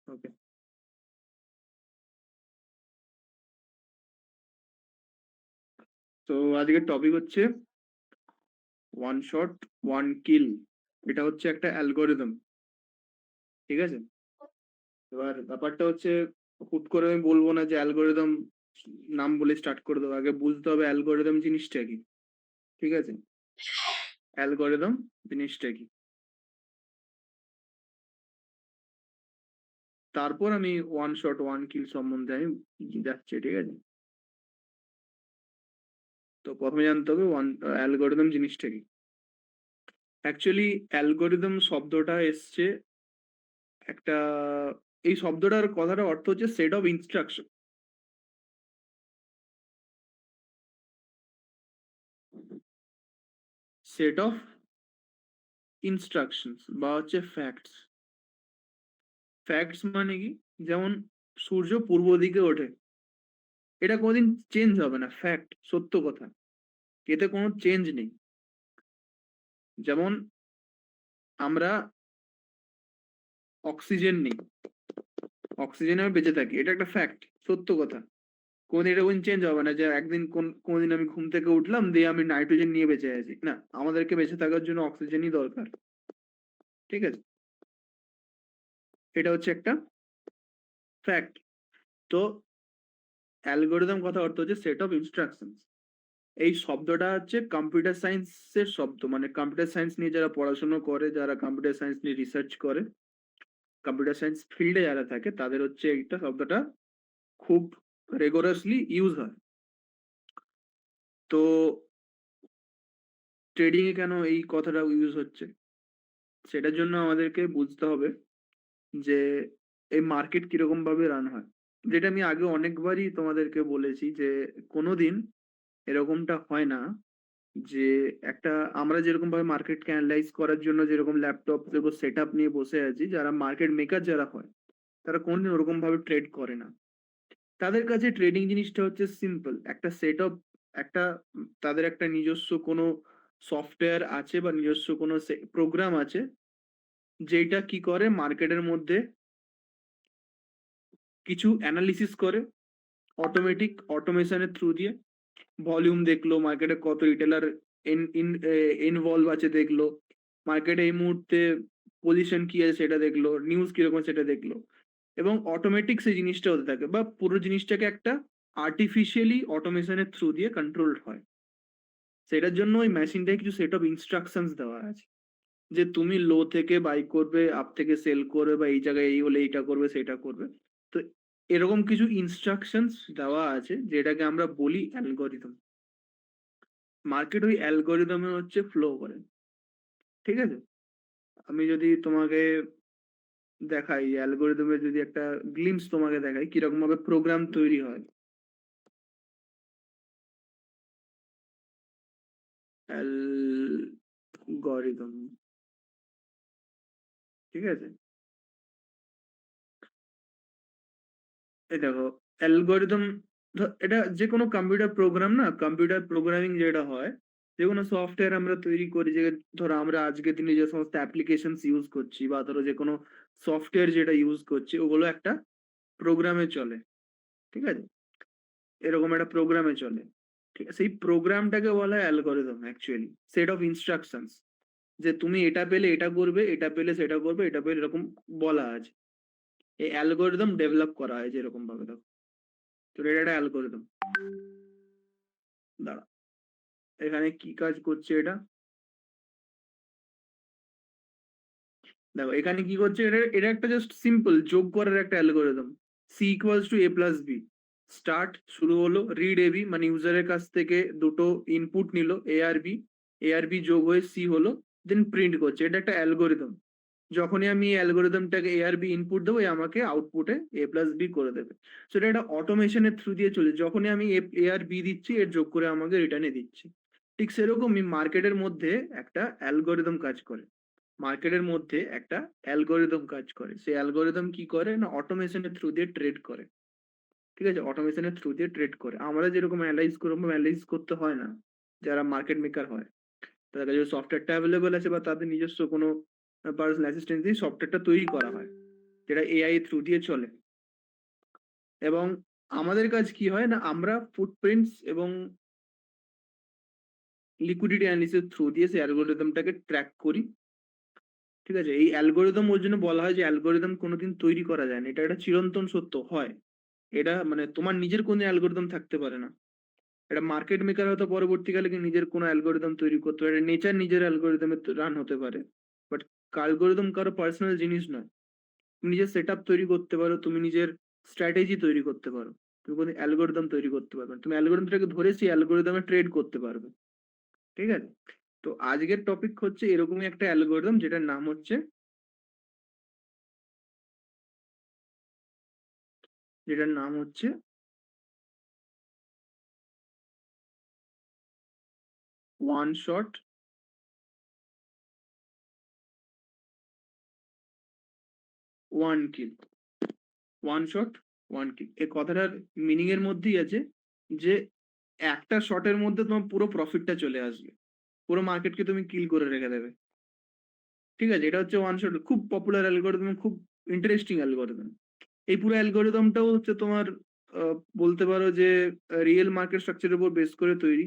ওকে, তো আজকের টপিক হচ্ছে ওয়ান শট ওয়ান কিল। এটা হচ্ছে একটা অ্যালগোরিদম, ঠিক আছে? এবার ব্যাপারটা হচ্ছে, হুট করে আমি বলবো না যে অ্যালগোরিদম নাম বলে স্টার্ট করে দেবো। আগে বুঝতে হবে অ্যালগোরিদম জিনিসটা কি, ঠিক আছে? অ্যালগোরিদম জিনিসটা কি, তারপর আমি ওয়ান শট ওয়ান কিল সম্বন্ধে আমি যাচ্ছি, ঠিক আছে? তো প্রথমে জানতে হবে অ্যালগোরিদম জিনিসটা কি। অ্যাকচুয়ালি অ্যালগোরিদম শব্দটা এসছে একটা, এই শব্দটার কথাটা অর্থ হচ্ছে set of instruction. Set of instructions বা হচ্ছে ফ্যাক্টস। ফ্যাক্টস মানে কি? যেমন সূর্য পূর্ব দিকে ওঠে, এটা কোনোদিন চেঞ্জ হবে না, ফ্যাক্ট, সত্য কথা, এতে কোনো চেঞ্জ নেই। যেমন আমরা অক্সিজেন নিই, অক্সিজেনে আমি বেঁচে থাকি, এটা একটা ফ্যাক্ট, সত্য কথা। কোনদিন এটা কোনদিন চেঞ্জ হবে না যে একদিন কোনদিন আমি ঘুম থেকে উঠলাম দিয়ে আমি নাইট্রোজেন নিয়ে বেঁচে আছি, না, আমাদেরকে বেঁচে থাকার জন্য অক্সিজেনই দরকার, ঠিক আছে? এটা হচ্ছে একটা ফ্যাক্ট। তো অ্যালগোরিদম কথা অর্থ হচ্ছে সেট অফ ইনস্ট্রাকশনস। এই শব্দটা হচ্ছে কম্পিউটার সায়েন্সের শব্দ, মানে কম্পিউটার সায়েন্স নিয়ে যারা পড়াশোনা করে, যারা কম্পিউটার সায়েন্স নিয়ে রিসার্চ করে, কম্পিউটার সায়েন্স ফিল্ডে যারা থাকে, তাদের হচ্ছে এইটা শব্দটা খুব রেগুলারলি ইউজ হয়। তো ট্রেডিং এ কেন এই কথাটা ইউজ হচ্ছে, সেটার জন্য আমাদেরকে বুঝতে হবে যে এই মার্কেট কিরকম ভাবে রান হয়। যেটা আমি আগে অনেকবারই তোমাদেরকে বলেছি যে কোনোদিন এরকমটা হয় না যে একটা, আমরা যেরকম ভাবে মার্কেটকে অ্যানালাইজ করার জন্য যেরকম ল্যাপটপ যেরকম সেট আপ নিয়ে বসে আছি, যারা মার্কেট মেকার যারা হয়, তারা কোনদিন ওরকম ভাবে ট্রেড করে না। তাদের কাছে ট্রেডিং জিনিসটা হচ্ছে সিম্পল একটা সেট অফ, একটা তাদের একটা নিজস্ব কোনো সফটওয়্যার আছে বা নিজস্ব কোনো প্রোগ্রাম আছে, যেটা কি করে মার্কেটের মধ্যে কিছু অ্যানালিসিস করে অটোমেটিক অটোমেশনের থ্রু দিয়ে। ভলিউম দেখলো, মার্কেটে কত রিটেলার ইনভলভ আছে দেখলো, মার্কেটে এই মুহূর্তে পজিশন কি আছে সেটা দেখলো, নিউজ কিরকম সেটা দেখলো, এবং অটোমেটিক সেই জিনিসটা হতে থাকে, বা পুরো জিনিসটাকে একটা আর্টিফিশিয়ালি অটোমেশনের থ্রু দিয়ে কন্ট্রোল হয়। সেটার জন্য ওই মেশিনটায় কিছু সেট অফ ইনস্ট্রাকশনস দেওয়া আছে, যে তুমি লো থেকে বাই করবে, আপ থেকে সেল করবে, বা এই জায়গায় এই হলে এইটা করবে সেটা করবে। তো এরকম কিছু ইনস্ট্রাকশনস দেওয়া আছে যেটাকে আমরা বলি অ্যালগোরিদম। মার্কেট ওই অ্যালগোরিদমে হচ্ছে ফ্লো করে, ঠিক আছে? আমি যদি তোমাকে দেখাই অ্যালগোরিদমের, যদি একটা গ্লিমস তোমাকে দেখাই কিরকম ভাবে প্রোগ্রাম তৈরি হয়। অ্যালগোরিদম, ঠিক আছে? এই দেখো, অ্যালগোরিদম, এটা যে কোনো কম্পিউটার প্রোগ্রাম না, কম্পিউটার প্রোগ্রামিং যেটা হয়, যে কোনো সফটওয়্যার আমরা তৈরি করি, যে ধরো আমরা আজকের দিনে যে সমস্ত অ্যাপ্লিকেশনস ইউজ করছি, বা ধরো যে কোনো সফটওয়্যার যেটা ইউজ করছি, ওগুলো একটা প্রোগ্রামে চলে, ঠিক আছে? এরকম একটা প্রোগ্রামে চলে, ঠিক আছে? সেই প্রোগ্রামটাকে বলা হয় algorithm, actually set of instructions, যে তুমি এটা পেলে এটা করবে, এটা পেলে সেটা করবে, এটা পেলে এরকম বলা আছে। এই অ্যালগোরিদম ডেভেলপ করা হয় যেরকম ভাবে, দেখো, তো এটা একটা অ্যালগোরিদম। দাঁড়া, এখানে কি কাজ করছে এটা, দেখো এখানে কি করছে, এটা এটা একটা জাস্ট সিম্পল যোগ করার একটা algorithm. C equals to A plus B, start, শুরু হলো, রিড এবি, মানে ইউজারের কাছ থেকে দুটো ইনপুট নিল, এ আর বি যোগ হয়ে সি হলো, দেন প্রিন্ট করছে, এটা একটা অ্যালগোরিদম। যখনই আমি এই অ্যালগোরিদমটাকে এ আর বি ইনপুট দেবো, আমাকে আউটপুটে এ প্লাস বি করে দেবে। সো এটা একটা অটোমেশনের থ্রু দিয়ে চলে, যখনই আমি এ আর বি দিচ্ছি, এর যোগ করে আমাকে রিটার্নে দিচ্ছি। ঠিক সেরকমই মার্কেটের মধ্যে একটা অ্যালগোরিদম কাজ করে, মার্কেটের মধ্যে একটা অ্যালগোরিদম কাজ করে। সেই অ্যালগোরিদম কি করে না, অটোমেশনের থ্রু দিয়ে ট্রেড করে, ঠিক আছে? অটোমেশনের থ্রু দিয়ে ট্রেড করে। আমরা যেরকম অ্যানালাইজ করতে হয় না, যারা মার্কেট মেকার হয়, তাদের কাছে সফটওয়্যারটা অ্যাভেলেবল আছে, বা তাদের নিজস্ব কোনো পার্সোনাল অ্যাসিস্ট্যান্ট দিয়ে সফটওয়্যারটা তৈরি করা হয়, যেটা এআই এর থ্রু দিয়ে চলে। এবং আমাদের কাজ কি হয় না, আমরা ফুটপ্রিন্টস এবং লিকুইডিটি অ্যানালিসিস থ্রু দিয়ে সেই অ্যালগরিদমটাকে ট্র্যাক করি। ঠিক আছে? এই অ্যালগরিদম ওর জন্য বলা হয় যে অ্যালগরিদম কোনোদিন তৈরি করা যায় না। এটা একটা চিরন্তন সত্য হয়। এটা মানে তোমার নিজের কোনো অ্যালগরিদম থাকতে পারে না। একটা মার্কেট মেকার হয়তো পরবর্তীকালে কি নিজের কোনো অ্যালগরিদম তৈরি করতে পারে, নেচার নিজের অ্যালগরিদমে রান হতে পারে। বাট অ্যালগরিদম কারো পার্সোনাল জিনিস নয়। তুমি নিজের সেটআপ তৈরি করতে পারো, তুমি নিজের স্ট্র্যাটেজি তৈরি করতে পারো। তুমি কোনো অ্যালগরিদম তৈরি করতে পারবে না। তুমি অ্যালগরিদমটাকে ধরে সেই অ্যালগরিদমে ট্রেড করতে পারবে। ঠিক আছে? তো আজকের টপিক হচ্ছে এরকমই একটা অ্যালগরিদম যেটার নাম হচ্ছে ওয়ান শট ওয়ান কিল। ওয়ান শট ওয়ান কিল এই কথাটার মিনিং এর মধ্যেই আছে যে একটা শটের মধ্যে তোমার পুরো প্রফিটটা চলে আসবে, পুরো মার্কেটকে তুমি কিল করে রেখে দেবে। ঠিক আছে? এটা হচ্ছে ওয়ান শট, খুব পপুলার অ্যালগরিদম, খুব ইন্টারেস্টিং অ্যালগরিদম। এই পুরো অ্যালগরিদমটাও হচ্ছে তোমার বলতে পারো যে রিয়েল মার্কেট স্ট্রাকচারের উপর বেস করে তৈরি।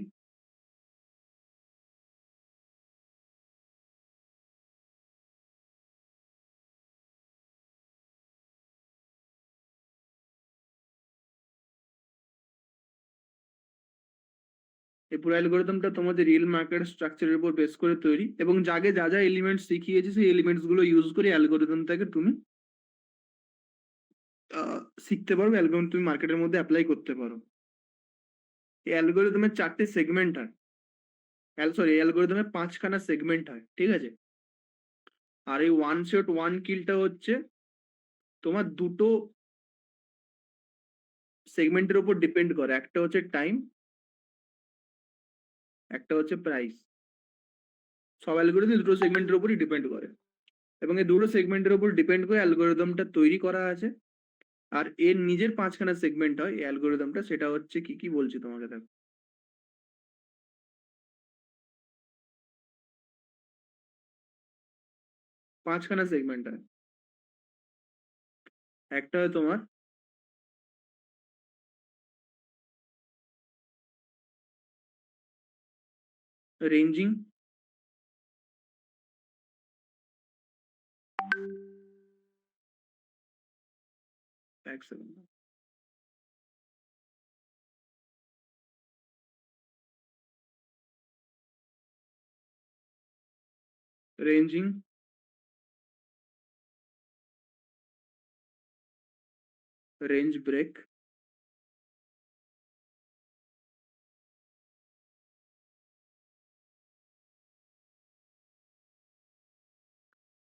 এই পুরো অ্যালগরিদমটা তোমাদের রিয়েল মার্কেট স্ট্রাকচারের উপর বেস করে তৈরি, এবং জাগে যা যা এলিমেন্টস শিখিয়েছে সেই এলিমেন্টস গুলো ইউজ করে অ্যালগরিদমটাকে তুমি শিখতে পারো, অ্যালগরিদম তুমি মার্কেটের মধ্যে অ্যাপ্লাই করতে পারো। এই অ্যালগরিদমের 4টে সেগমেন্ট হয়। সরি, এই অ্যালগরিদমের 5খানা সেগমেন্ট হয়। ঠিক আছে? আর এই ওয়ান শট ওয়ান কিলটা হচ্ছে তোমার দুটো সেগমেন্টের উপর ডিপেন্ড করে। একটা হচ্ছে টাইম, একটা হচ্ছে প্রাইস। সব অ্যালগরিদম দুটো সেগমেন্টের উপরই ডিপেন্ড করে, এবং এই দুটো সেগমেন্টের উপর ডিপেন্ড করে অ্যালগরিদমটা তৈরি করা আছে। আর এর নিজের 5খানা সেগমেন্ট হয় এই অ্যালগরিদমটা, সেটা হচ্ছে কি কি বলছি তোমাকে, দেখো। 5খানা সেগমেন্ট হয়। একটা হয় তোমার রেঞ্জিং, এক second, ranging, range break,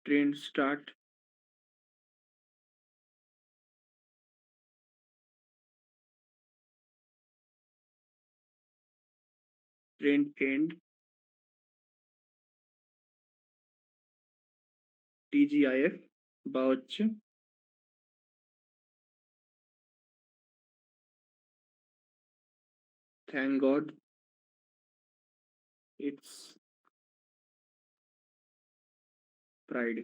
trend start, trend end, TGIF বা হচ্ছে থ্যাংক গড ইটস ফ্রাইডে।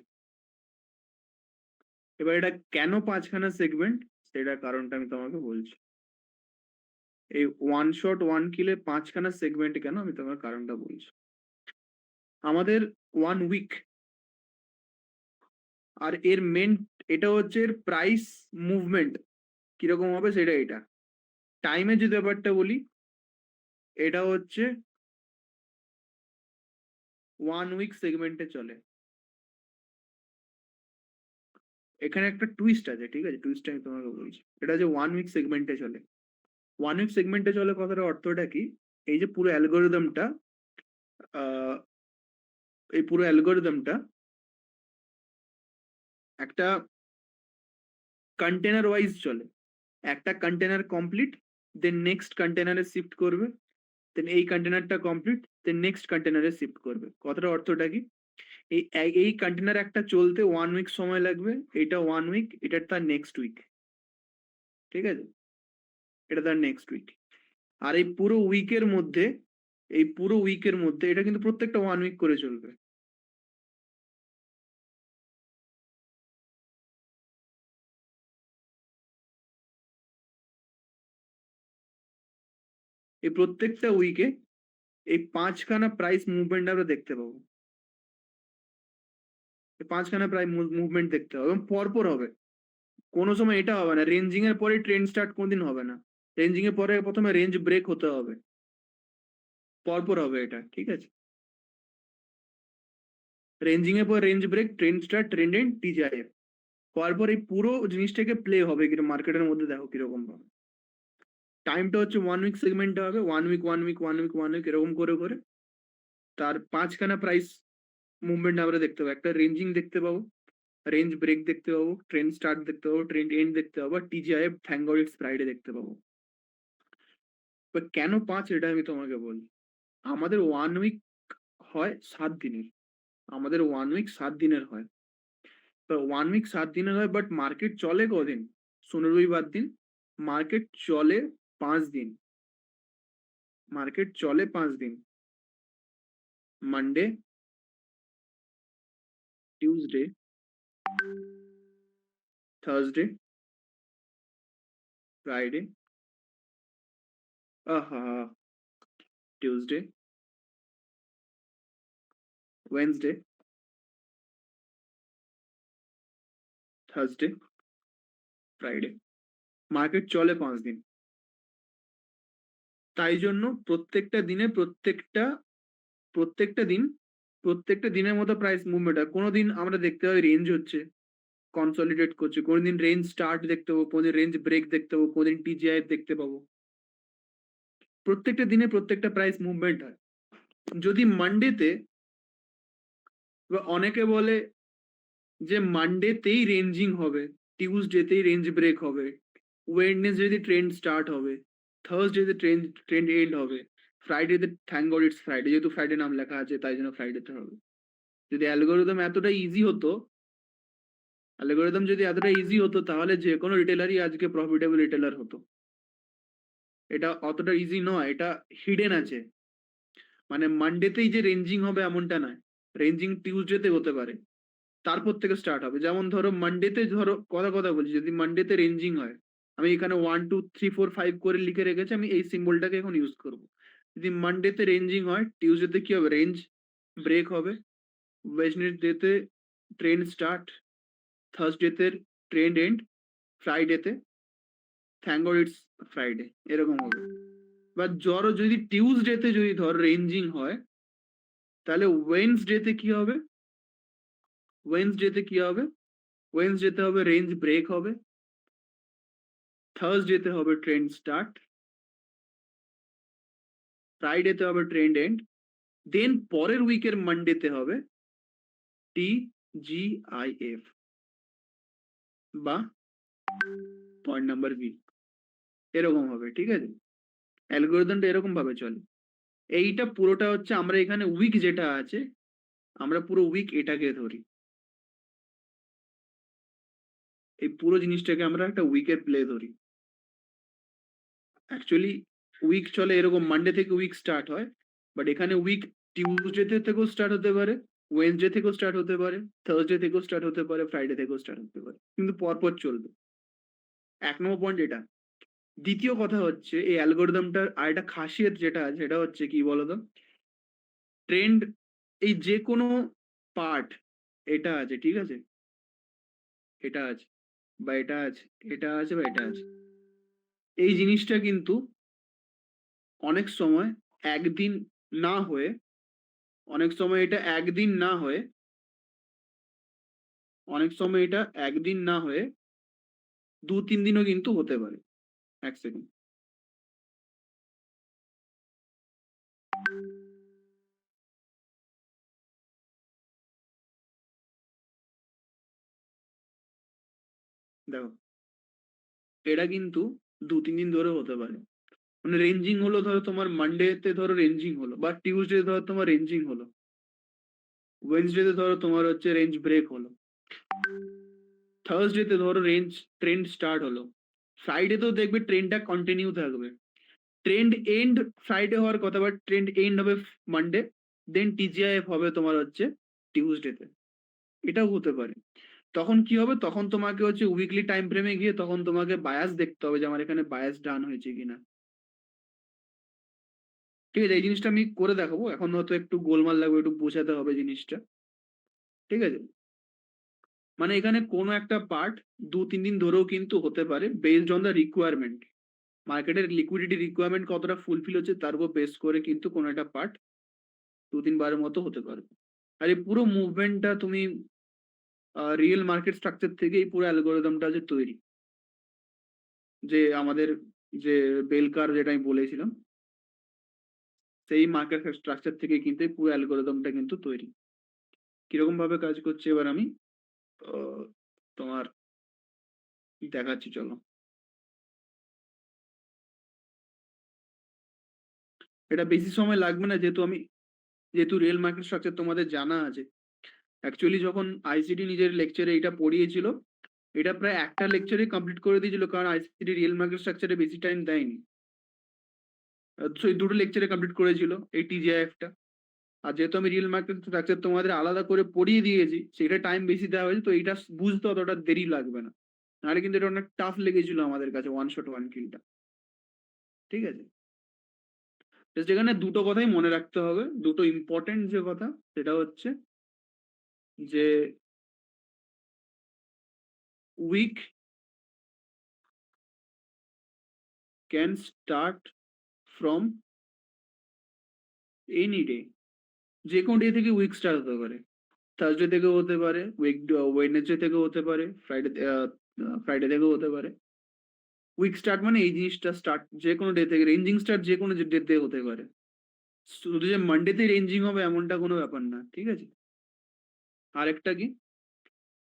এবার এটা কেন 5খানা সেগমেন্ট, সেটার কারণটা আমি তোমাকে বলছি। এই ওয়ান শট ওয়ান কিলে 5খানা সেগমেন্ট কেন, আমি তোমার কারণটা বলছি। আমাদের ওয়ান উইক, আর এর মেন, এটা হচ্ছে এর প্রাইস মুভমেন্ট কিরকম হবে সেটা। এটা টাইমে যদি ব্যাপারটা বলি, এটা হচ্ছে ওয়ান উইক সেগমেন্টে চলে। এখানে একটা টুইস্ট আছে, ঠিক আছে? টুইস্ট আমি তোমাকে বলছি। এটা যে ওয়ান উইক সেগমেন্টে চলে, ওয়ান উইক সেগমেন্টে চলে কথাটার অর্থটা কি? এই যে পুরো অ্যালগোরিদমটা, এই পুরো অ্যালগোরিদমটা একটা কন্টেনার ওয়াইজ চলে। একটা কন্টেনার কমপ্লিট, দেন নেক্সট কন্টেনারে শিফট করবে, দেন এই কন্টেনারটা কমপ্লিট, দেন নেক্সট কন্টেনারে শিফট করবে। কথাটার অর্থটা কি? এই এই কন্টেনার একটা চলতে ওয়ান উইক সময় লাগবে, এটা ওয়ান উইক, এটা তার নেক্সট উইক। ঠিক আছে? এটা তার নেক্সট উইক। আর এই পুরো উইকের মধ্যে এটা কিন্তু প্রত্যেকটা ওয়ান উইক করে চলবে। এই প্রত্যেকটা উইকে এই 5 খানা প্রাইস মুভমেন্ট আমরা দেখতে পাবো। এই 5 খানা প্রাইস মুভমেন্ট দেখতে হবে এবং পরপর হবে। কোনো সময় এটা হবে না রেঞ্জিং এর পরে ট্রেন্ড স্টার্ট কোনদিন হবে না। রেঞ্জিং এর পরে প্রথমে রেঞ্জ ব্রেক হতে হবে। পরপর হবে এটা, ঠিক আছে? রেঞ্জিং এর পর range break, trend start, trend end, TGIF. পরপর এই পুরো জিনিসটাকে প্লে হবে কি মার্কেটের মধ্যে দেখো কিরকম ভাবে। টাইমটা হচ্ছে 1 উইক সেগমেন্টে হবে 1 উইক 1 উইক 1 উইক 1 উইক এরকম করে করে তার 5 খানা প্রাইস মুভমেন্ট আমরা দেখতে পাবো। একটা রেঞ্জিং দেখতে পাবো, রেঞ্জ ব্রেক দেখতে পাবো, ট্রেন্ড স্টার্ট দেখতে পাবো, ট্রেন্ড এন্ড দেখতে পাবো, টিজিআইএফ থ্যাঙ্ক গড ইটস ফ্রাইডে দেখতে পাবো। কেন 5 এটা আমি তোমাকে বলি। আমাদের 1 উইক হয় 7 দিনের। আমাদের 1 উইক 7 দিনের হয়। তো 1 উইক 7 দিনের হয় বাট মার্কেট চলে কদিন? 15 রবিবার দিন। মার্কেট চলে 5 দিন। মার্কেট চলে 5 দিন। মানডে, টিউসডে, থার্সডে, ফ্রাইডে, আহা Tuesday, Wednesday, Thursday, Friday. Market চলে 5 দিন। তাই জন্য প্রত্যেকটা দিনে প্রত্যেকটা দিনের মতো প্রাইস মুভমেন্ট হয়। কোনোদিন আমরা দেখতে পাই রেঞ্জ হচ্ছে, কনসলিডেট করছে, কোনোদিন রেঞ্জ স্টার্ট দেখতে পাবো, কোনোদিন রেঞ্জ ব্রেক দেখতে পাবো, কোনোদিন টিজিআইএফ দেখতে পাবো। প্রত্যেকটা দিনে প্রত্যেকটা প্রাইস মুভমেন্ট হয়। যদি মানডেতে অনেকে বলে যে মানডেতেই রেঞ্জিং হবে, টিউসডেতেই রেঞ্জ ব্রেক হবে, ওয়েডনেসডেতে ট্রেন্ড স্টার্ট হবে, থার্সডেতে ট্রেন্ড এন্ড হবে, ফ্রাইডেতে থ্যাঙ্ক গড ইটস ফ্রাইডে, যেহেতু ফ্রাইডে নাম লেখা আছে তাই জন্য ফ্রাইডেতে হবে। যদি অ্যালগোরিদম এতটা ইজি হতো, তাহলে যে কোনো রিটেলারই আজকে প্রফিটেবল রিটেলার হতো। এটা অতটা ইজি নয়, এটা হিডেন আছে। মানে মানডেতেই যে রেঞ্জিং হবে এমনটা নয়, রেঞ্জিং টিউসডেতে হতে পারে, তারপর থেকে স্টার্ট হবে। যেমন ধরো মানডেতে, ধরো কথা বলছি, যদি মানডেতে রেঞ্জিং হয়, আমি এখানে 1 2 3 4 5 করে লিখে রেখেছি, আমি এই সিম্বলটাকে এখন ইউজ করব। যদি মানডেতে রেঞ্জিং হয়, টিউসডেতে কি হবে? রেঞ্জ ব্রেক হবে, ওয়েডনেসডেতে ট্রেন্ড স্টার্ট, থার্সডেতে ট্রেন্ড এন্ড, ফ্রাইডেতে থ্যাঙ্ক গড ইটস ফ্রাইডে, এরকম হবে। বা ধরো যদি টিউসডেতে যদি ধর রেঞ্জিং হয়, তাহলে ওয়েডনেসডেতে কি হবে? ওয়েডনেসডেতে হবে রেঞ্জ ব্রেক হবে, থার্সডেতে হবে ট্রেন্ড স্টার্ট, ফ্রাইডেতে হবে ট্রেন্ড এন্ড, দেন পরের উইকের মানডেতে হবে টিজিআইএফ বা পয়েন্ট নাম্বার বি, এরকম হবে, ঠিক আছে? অ্যালগোরিদমটা এরকম ভাবে চলে। এইটা পুরোটা হচ্ছে আমরা এখানে উইক যেটা আছে, আমরা পুরো উইক এটাকে ধরি। এই পুরো জিনিসটাকে আমরা একটা উইকের প্লে ধরি। অ্যাকচুয়ালি উইক চলে এরকম, মানডে থেকে উইক স্টার্ট হয়, বাট এখানে উইক টিউসডে থেকেও স্টার্ট হতে পারে, ওয়েডনেসডে থেকেও স্টার্ট হতে পারে, থার্সডে থেকেও স্টার্ট হতে পারে, ফ্রাইডে থেকেও স্টার্ট হতে পারে, কিন্তু পরপর চলবে। 1 নম্বর পয়েন্ট এটা। দ্বিতীয় কথা হচ্ছে এই অ্যালগোরিদমটার আরেকটা খাসিয়ত যেটা আছে, সেটা হচ্ছে কি বলতো, ট্রেন্ড, এই যে কোনো পার্ট, এটা আছে, ঠিক আছে, এটা আছে বা এটা আছে, এটা আছে বা এটা আছে, এই জিনিসটা কিন্তু অনেক সময় একদিন না হয়ে, অনেক সময় এটা একদিন না হয়ে, অনেক সময় এটা একদিন না হয়ে 2-3 দিনও কিন্তু হতে পারে। 1 সেকেন্ড। দেখো, এটা কিন্তু 2-3 দিন ধরে হতে পারে। মানে রেঞ্জিং হলো, ধরো তোমার মানডেতে ধরো রেঞ্জিং হলো, বা টিউসডে ধরো তোমার রেঞ্জিং হলো, ওয়েডনেসডেতে ধরো তোমার হচ্ছে রেঞ্জ ব্রেক হলো, থার্সডেতে ধরো রেঞ্জ ট্রেন্ড স্টার্ট হলো, ফ্রাইডেতেও দেখবে ট্রেন্ডটা কন্টিনিউ থাকবে। ট্রেন্ড এন্ড ফ্রাইডে হওয়ার কথা, বাট ট্রেন্ড এন্ড হবে মানডে, দেন টিজিআইএফ হবে তোমার হচ্ছে টিউসডেতে, এটাও হতে পারে। তখন কি হবে? তখন তোমাকে হচ্ছে উইকলি টাইম ফ্রেমে গিয়ে তখন তোমাকে বায়াস দেখতে হবে যে আমার এখানে বায়াস ডান হয়েছে কিনা। ঠিক আছে? এই জিনিসটা আমি করে দেখাবো। এখন হয়তো একটু গোলমাল লাগবে, একটু বোঝাতে হবে জিনিসটা। ঠিক আছে? মানে এখানে কোনো একটা পার্ট ২-৩ দিন ধরেও কিন্তু হতে পারে বেসড অন দ্য রিকোয়ারমেন্ট। মার্কেটের লিকুইডিটি রিকোয়ারমেন্ট কতটা ফুলফিল হচ্ছে তার উপর বেস করে কিন্তু কোনো একটা পার্ট ২-৩ বারের মতো হতে পারে। আর এই পুরো মুভমেন্টটা তুমি রিয়েল মার্কেট স্ট্রাকচার থেকেই পুরো অ্যালগরিদমটা যে তৈরি। যে আমাদের যে বেল কার্ভ যেটা আমি বলেছিলাম, সেই মার্কেট স্ট্রাকচার থেকেই কিন্তু এই পুরো অ্যালগরিদমটা কিন্তু তৈরি। কিরকম ভাবে কাজ করছে এবার আমি আ তোমার দেখাচ্ছি চলো। এটা বেশি সময় লাগবে না যেহেতু রিয়েল মার্কেট স্ট্রাকচার তোমাদের জানা আছে। অ্যাকচুয়ালি যখন আইসিটি নিজের লেকচারে এটা পড়িয়েছিল, এটা প্রায় একটা লেকচারেই কমপ্লিট করে দিয়েছিল কারণ আইসিটি রিয়েল মার্কেট স্ট্রাকচারে বেশি টাইম দেয়নি। সো এই ২ টো লেকচারে কমপ্লিট করেছিল এই টিজিআইএফ টা। আর যেহেতু আমি রিয়েল মার্কেট স্ট্রাকচার তোমাদের আলাদা করে পড়িয়ে দিয়েছি, সেটা টাইম বেশি দেওয়া হয়েছে তো এইটা বুঝতে অতটা দেরি লাগবে না। নাহলে কিন্তু এটা অনেক টাফ লেগেছিল আমাদের কাছে ওয়ান শট ওয়ান কিলটা। ঠিক আছে? জাস্ট এখানে ২ টো কথাই মনে রাখতে হবে। ২ টো ইম্পোর্টেন্ট যে কথা সেটা হচ্ছে যে week can start from any day. যেকোনো ডে থেকে উইক স্টার্ট হতে পারে। থার্সডে থেকেও হতে পারে, ওয়েডনেসডে থেকেও হতে পারে, ফ্রাইডে থেকেও হতে পারে। উইক স্টার্ট মানে এই জিনিসটা স্টার্ট যেকোনো ডে থেকে, রেঞ্জিং স্টার্ট যেকোনো ডে তে হতে পারে। শুধু যে মানডেতেই রেঞ্জিং হবে এমনটা কোনো ব্যাপার না। ঠিক আছে? আরেকটা কি?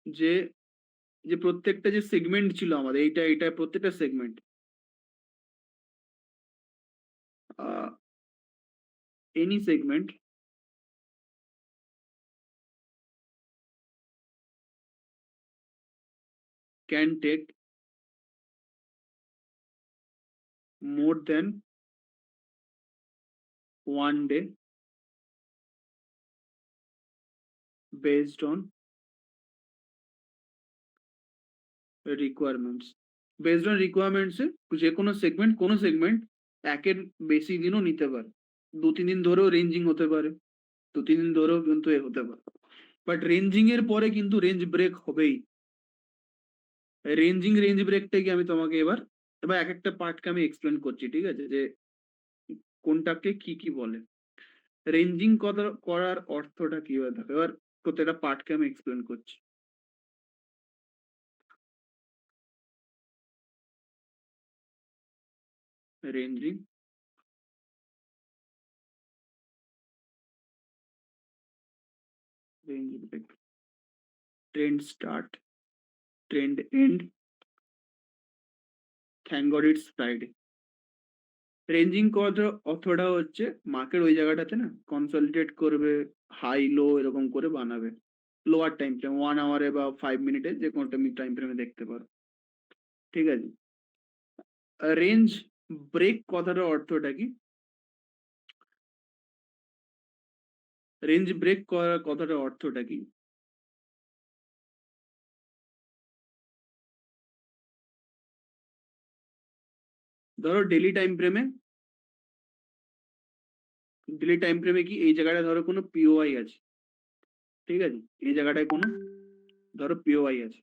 যে, যে প্রত্যেকটা যে সেগমেন্ট ছিল আমাদের এইটা প্রত্যেকটা segment a any segment can take more than 1 day based on requirements. Based on requirements এ যেকোনো সেগমেন্ট কোনো সেগমেন্ট একের বেশি দিনও নিতে পারে। ২-৩ দিন ধরেও রেঞ্জিং হতে পারে। ২-৩ দিন ধরেও কিন্তু হতে পারে। বাট রেঞ্জিং এর পরে কিন্তু রেঞ্জ ব্রেক হবেই। রেঞ্জ ব্রেকটাকে আমি তোমাকে এবার একেকটা পার্টকে আমি এক্সপ্লেইন করছি। ঠিক আছে? যে কোনটাকে কি বলে। রেঞ্জিং করার অর্থটা কি হয়ে থাকে? এবার প্রত্যেকটা পার্টকে আমি এক্সপ্লেইন করছি। Ranging, range break, trend start, trend end, thank God it's Friday. Ranging করার অর্থটা হচ্ছে মার্কেট ওই জায়গাটাতে না কনসলিডেট করবে, হাই লো এরকম করে বানাবে। লোয়ার টাইম ফ্রেম 1 আওয়ারে বা 5 মিনিটে যেকোনো টাইম ফ্রেমে দেখতে পারো। ঠিক আছে? রেঞ্জ ব্রেক কথাটার অর্থটা কি? রেঞ্জ ব্রেক করার কথাটার অর্থটা কি? ধরো ডেইলি টাইম ফ্রেমে কি এই জায়গাটায় ধরো কোনো পিওআই আছে। ঠিক আছে? এই জায়গাটায় কোনো ধরো পিওআই আছে।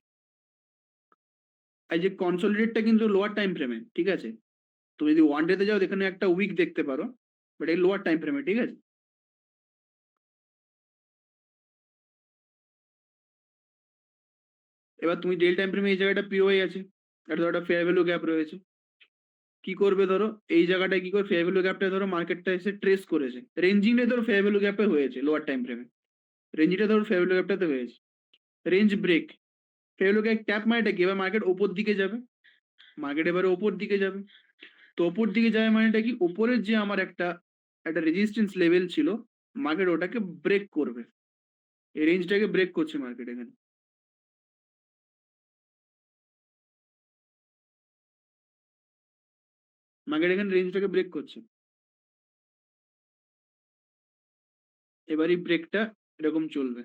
এই যে কনসোলিডেটটা কিন্তু লোয়ার টাইম ফ্রেমে। ঠিক আছে? তুমি যদি ওয়ান ডে তে যাও এখানে একটা উইক দেখতে পারো। বাট এই লোয়ার টাইম ফ্রেমে। ঠিক আছে? এবার তুমি ডেইলি টাইম ফ্রেমে এই জায়গাটা পিওআই আছে। এটা ধরো একটা ফেয়ার ভ্যালু গ্যাপ রয়েছে। কি করবে ধরো এই জায়গাটায় কি করে ফেয়ার ভ্যালু গ্যাপটা ধরো মার্কেটটা এসে ট্রেস করেছে। রেঞ্জিং এ ধরো ফেয়ার ভ্যালু গ্যাপে হয়েছে লোয়ার টাইম ফ্রেমে। রেঞ্জিংটা ধরো ফেয়ার ভ্যালু গ্যাপটাতে হয়েছে। Range break. Fair value gap tap মানেটা কি? এবার মার্কেট ওপর দিকে যাবে। মার্কেট এবারে ওপর দিকে যাবে। তো ওপর দিকে যাবে মানেটা কি? ওপরের যে আমার একটা রেজিস্ট্যান্স লেভেল ছিল, মার্কেট ওটাকে ব্রেক করবে। এই রেঞ্জটাকে ব্রেক করছে মার্কেট এখানে। মার্কেট এখানে রেঞ্জটাকে ব্রেক করছে। এবার এই ব্রেকটা এরকম চলবে।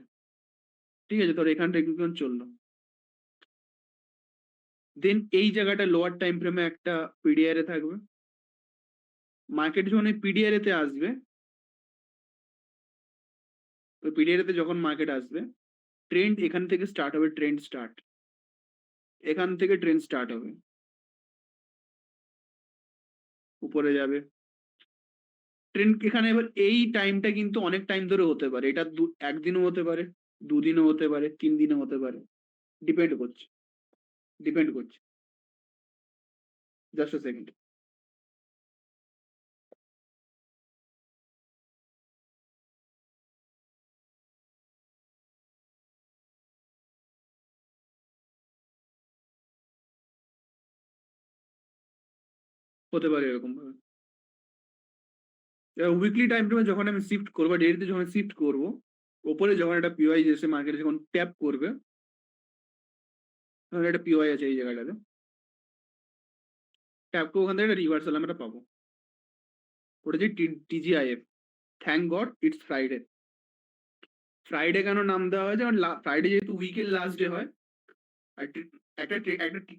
ঠিক আছে? ধরো এখানটা কিছুক্ষণ চললো। দেন এই জায়গাটা লোয়ার টাইম ফ্রেমে একটা পিডিআর এ থাকবে। মার্কেট যখন এই পিডিআর তে আসবে, ওই পিডিআর তে যখন মার্কেট আসবে, ট্রেন্ড এখান থেকে স্টার্ট হবে, ট্রেন্ড স্টার্ট এখান থেকে ট্রেন্ড স্টার্ট হবে, উপরে যাবে ট্রেন্ড। এখানে এবার এই টাইমটা কিন্তু অনেক টাইম ধরে হতে পারে, এটা একদিনও হতে পারে, দুদিনও হতে পারে, 3 দিনও হতে পারে, ডিপেন্ড করছে, ডিপেন্ড করছে। Just second. হতে পারে এরকম ভাবে। উইকলি টাইম ফ্রেমে যখন আমি শিফট করবো, ডেইলিতে যখন শিফট করবো, ওপরে যখন একটা পিওয়াই এসে মার্কেটে যখন ট্যাপ করবে, তখন একটা পিওয়াই আছে এই জায়গাটাতে, ট্যাপ করে ওখান থেকে একটা রিভার্সাল আমরা পাবো, ওটা যে TGIF. Thank God it's Friday. Friday কেন নাম দেওয়া হয়েছে, কারণ ফ্রাইডে যেহেতু উইকের লাস্ট ডে হয়। আর একটা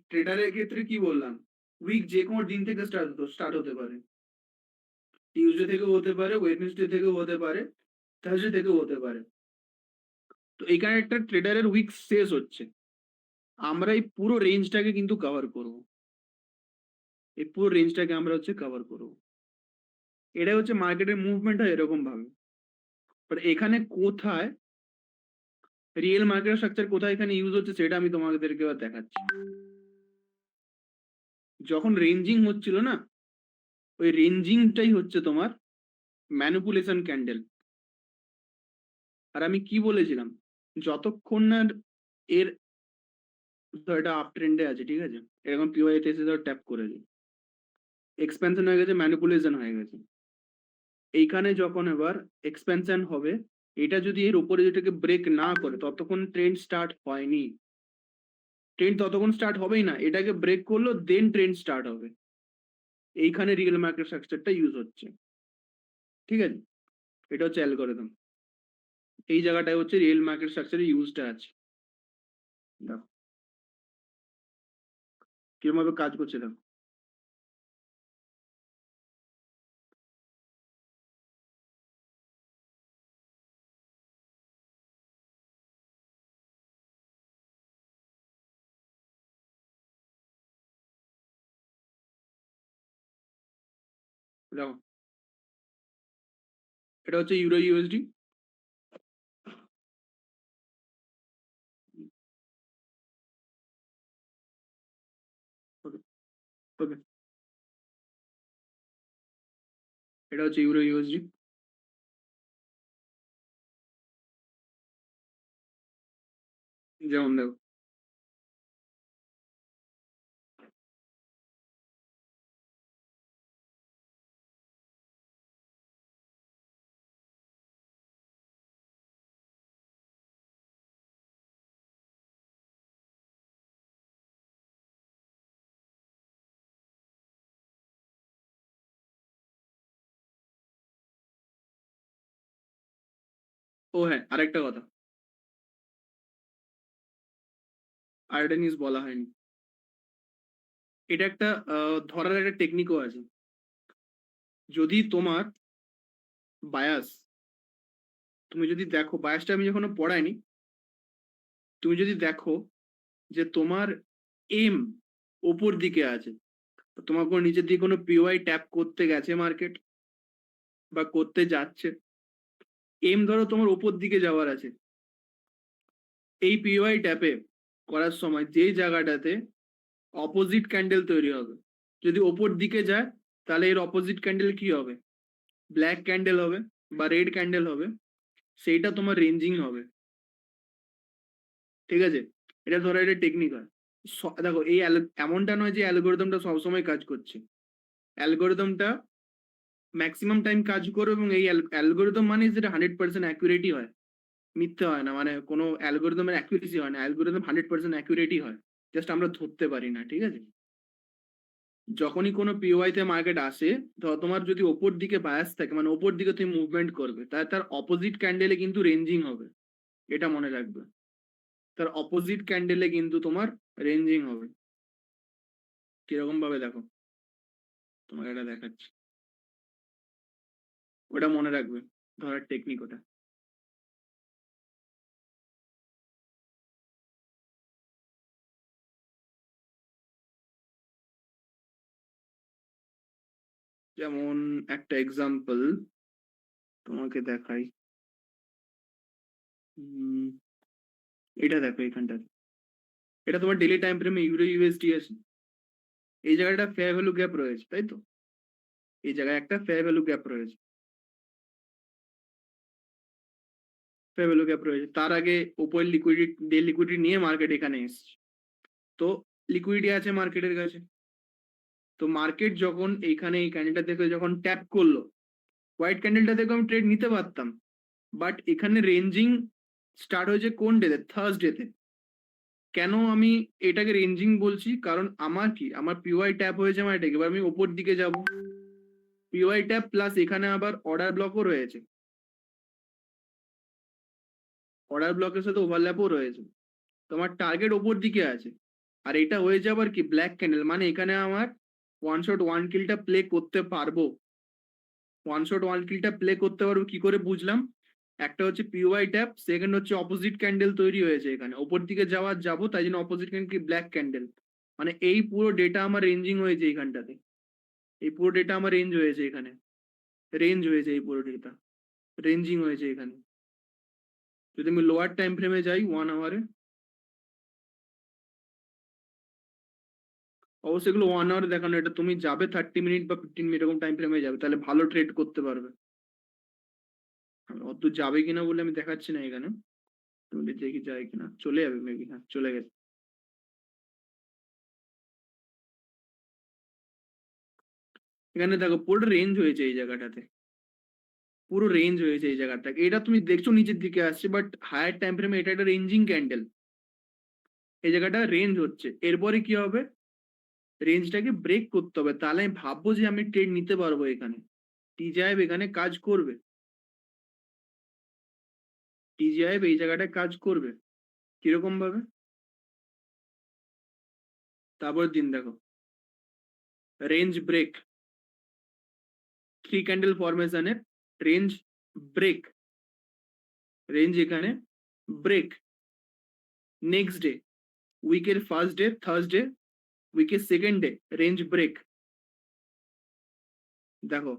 ট্রেডারের ক্ষেত্রে কি বললাম, উইক যে কোনো দিন থেকে স্টার্ট হতে পারে, টিউসডে থেকেও হতে পারে, ওয়েডনেসডে থেকেও হতে পারে, থার্সডে থেকেও হতে পারে। তো এখানে একটা ট্রেডারের উইক শেষ হচ্ছে, আমরা এই পুরো রেঞ্জটাকে কিন্তু কভার করব, এই পুরো রেঞ্জটাকে আমরা হচ্ছে কভার করব। এটা হচ্ছে মার্কেটের মুভমেন্ট হয় এরকম ভাবে। বাট এখানে কোথায় রিয়েল মার্কেট স্ট্রাকচার কোথায় এখানে ইউজ হচ্ছে সেটা আমি তোমাদেরকে এবার দেখাচ্ছি। যখন রেঞ্জিং হচ্ছিল না, ওই রেঞ্জিংটাই হচ্ছে তোমার ম্যানিপুলেশন ক্যান্ডেল। আর আমি কি বলেছিলাম, যতক্ষণ না এর, এটা আপ ট্রেন্ডে আছে, ঠিক আছে, এরকম পিওআই তে এসে ধর ট্যাপ করেছে, এক্সপেনশন হয়ে গেছে, ম্যানিপুলেশন হয়ে গেছে। এইখানে যখন এবার এক্সপেনশন হবে, এটা যদি এর উপরে যেটাকে ব্রেক না করে, ততক্ষণ ট্রেন্ড স্টার্ট হয়নি, ট্রেন্ড ততক্ষণ স্টার্ট হবেই না, এটাকে ব্রেক করলো দেন ট্রেন্ড স্টার্ট হবে। এইখানে রিয়েল মার্কেট স্ট্রাকচারটা ইউজ হচ্ছে, ঠিক আছে, এটা হচ্ছে অ্যালগরিদম। এই জায়গাটায় হচ্ছে রিয়েল মার্কেট স্ট্রাকচারের ইউজটা আছে। দেখো কিরকম ভাবে কাজ করছে, দেখো। দেখো এটা হচ্ছে ইউরো ইউএসডি। ওকে, ওকে, এটা হচ্ছে ইউরো ইউএসডি। যেমন দেখো, ও হ্যাঁ, আরেকটা কথা, আরেকটা জিনিস বলা হয়নি, এটা একটা ধরার একটা টেকনিকও আছে। যদি তোমার বায়াস, তুমি যদি দেখো, বায়াসটা আমি যখন পড়াইনি, তুমি যদি দেখো যে তোমার এম ওপর দিকে আছে, তোমার কোনো নিচের দিকে কোনো পিওআই ট্যাপ করতে গেছে মার্কেট বা করতে যাচ্ছে, এম ধরো তোমার ওপর দিকে যাওয়ার আছে, এই পিওআই ট্যাপে করার সময় যেই জায়গাটাতে অপোজিট ক্যান্ডেল তৈরি হবে, যদি ওপর দিকে যায়, তাহলে এর অপোজিট ক্যান্ডেল কি হবে, ব্ল্যাক ক্যান্ডেল হবে বা রেড ক্যান্ডেল হবে, সেইটা তোমার রেঞ্জিং হবে, ঠিক আছে। এটা ধরো এটা টেকনিক হয়। দেখো এই এমনটা নয় যে অ্যালগোরিদমটা সবসময় কাজ করছে, অ্যালগোরিদমটা ম্যাক্সিমাম টাইম কাজ করবে, এবং এই অ্যালগোরিদম মানে যেটা 100% অ্যাকুরেটই হয়, মিথ্যে হয় না, মানে কোনো অ্যালগোরিদমের অ্যাকুরেসি হয় না, অ্যালগোরিদম 100% অ্যাকুরেটই হয়, জাস্ট আমরা ধরতে পারি না, ঠিক আছে। যখনই কোনো পিওআই তে মার্কেট আসে, তোমার যদি ওপর দিকে বায়াস থাকে, মানে ওপর দিকে তুমি মুভমেন্ট করবে, তার তার অপোজিট ক্যান্ডেলে কিন্তু রেঞ্জিং হবে, এটা মনে রাখবে, তার অপোজিট ক্যান্ডেলে কিন্তু তোমার রেঞ্জিং হবে। কিরকম ভাবে দেখো, তোমাকে এটা দেখাচ্ছি। ওটা মনে রাখবে, ধরার টেকনিক ওটা। যেমন একটা এক্সাম্পল তোমাকে দেখাই। উম, এটা দেখো এখানটা, এটা তোমার ডেলি টাইম ফ্রেমে ইউরো ইউএসডি আছে। এই জায়গায় একটা ফেয়ার ভ্যালু গ্যাপ রয়েছে, তাই তো? এই জায়গায় একটা ফেয়ার ভ্যালু গ্যাপ রয়েছে, ফেয়ার ভ্যালু গ্যাপ রয়েছে। তার আগে ওপর লিকুইডিটি, ডে লিকুইডিটি নিয়ে মার্কেট এখানে এসছে। তো লিকুইডিটি আছে মার্কেটের কাছে। তো মার্কেট যখন এইখানে এই ক্যান্ডেলটা থেকে যখন ট্যাপ করলো, হোয়াইট ক্যান্ডেলটা থেকে আমি ট্রেড নিতে পারতাম, বাট এখানে রেঞ্জিং স্টার্ট হয়েছে কোন ডেতে? থার্সডেতে। কেন আমি এটাকে রেঞ্জিং বলছি? কারণ আমার কি, আমার পিওয়াই ট্যাপ হয়েছে আমার এটাকে, এবার আমি ওপর দিকে যাব, পিওয়াই ট্যাপ প্লাস এখানে আবার অর্ডার ব্লকও রয়েছে, অর্ডার ব্লকের সাথে ওভারল্যাপও রয়েছে। তোমার টার্গেট ওপর দিকে আছে। আর এটা হয়ে যাবার কি ব্ল্যাক ক্যান্ডেল, মানে এখানে আমার ওয়ান শট ওয়ান কিলটা প্লে করতে পারবো। ওয়ান শট ওয়ান কিলটা প্লে করতে পারবো কি করে বুঝলাম? একটা হচ্ছে পিওয়াই ট্যাপ, সেকেন্ড হচ্ছে অপোজিট ক্যান্ডেল তৈরি হয়েছে এখানে, ওপর দিকে যাবো, তাই জন্য অপোজিট ক্যান্ডেল কি ব্ল্যাক ক্যান্ডেল। মানে এই পুরো ডেটা আমার রেঞ্জিং হয়েছে এইখানটাতে, এই পুরো ডেটা আমার রেঞ্জ হয়েছে এখানে, রেঞ্জ হয়েছে এই পুরো ডেটা, রেঞ্জিং হয়েছে এখানে। যদি আমি লোয়ার টাইম ফ্রেমে যাই 1 আওয়ারে, অবশ্যই এগুলো 1 আওয়ারে দেখানো, এটা তুমি যাবে 30 মিনিট বা 15 মিনিট এরকম টাইম ফ্রেমে যাবে, তাহলে ভালো ট্রেড করতে পারবে। অত যাবে কিনা বলে আমি দেখাচ্ছি না এখানে, তুমি দেখি যায় কিনা, চলে যাবে মেবি, হ্যাঁ চলে গেছে। এখানে দেখো পুরো রেঞ্জ হয়েছে এই জায়গাটাতে, পুরো রেঞ্জ হয়েছে এই জায়গাটা, এটা তুমি দেখছো নিচের দিকে আসছে, বাট হায়ার টাইম ফ্রেমে এটা একটা রেঞ্জিং ক্যান্ডেল, এই জায়গাটা রেঞ্জ হচ্ছে। এরপরে কি হবে? রেঞ্জটাকে ব্রেক করতে হবে, তাহলে আমি ভাববো যে আমি ট্রেড নিতে পারবো এখানে। টিজিআইএফ এখানে কাজ করবে, টিজিআইএফ এই জায়গাটায় কাজ করবে। কিরকম ভাবে? তারপর দিন দেখো, রেঞ্জ ব্রেক, 3 ক্যান্ডেল ফরমেশনের রেঞ্জ ব্রেক, রেঞ্জ এখানে ব্রেক। নেক্সট ডে, উইকের ফার্স্ট ডে থার্সডে, উইকের সেকেন্ড ডে রেঞ্জ ব্রেক। দেখো